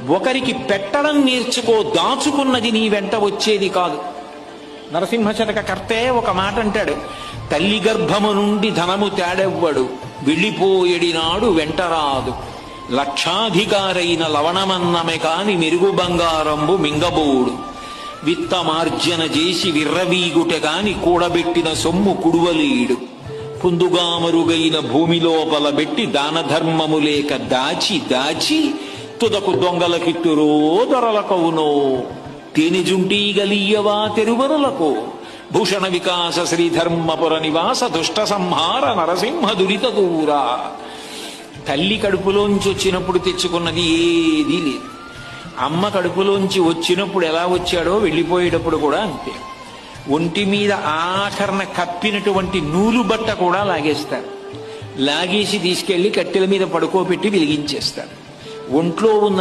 ఒకరికి పెట్టడం నేర్చుకో, దాచుకున్నది నీ వెంట వచ్చేది కాదు. నరసింహశతక కర్తే ఒక మాట అంటాడు, తల్లి గర్భము నుండి ధనము తేడెవ్వడు, వెళ్ళిపోయేడినాడు వెంటరాదు. లక్షాధికారైన లవణమన్నమే కాని మెరుగు బంగారంబు మింగబోడు. విత్తమార్జన చేసి విర్రవీగుట కాని కూడబెట్టిన సొమ్ము కుడువలేడు. పుందుగామరుగైన భూమి లోపల పెట్టి దాన ధర్మము లేక దాచి దాచి తుదకు దొంగలకిత్తురో దొరలకవునో. తేనెజుంటీగలీయవా తెరువరులకు, భూషణ వికాస శ్రీధర్మపుర నివాస దుష్ట సంహార నరసింహ దురిత దూరా. తల్లి కడుపులోంచి వచ్చినప్పుడు తెచ్చుకున్నది ఏదీ లేదు. అమ్మ కడుపులోంచి వచ్చినప్పుడు ఎలా వచ్చాడో వెళ్ళిపోయేటప్పుడు కూడా అంతే. ఒంటి మీద ఆఖరణ కప్పినటువంటి నూలు బట్ట కూడా లాగేస్తారు. లాగేసి తీసుకెళ్లి కట్టెల మీద పడుకోబెట్టి వెలిగించేస్తారు. ఒంట్లో ఉన్న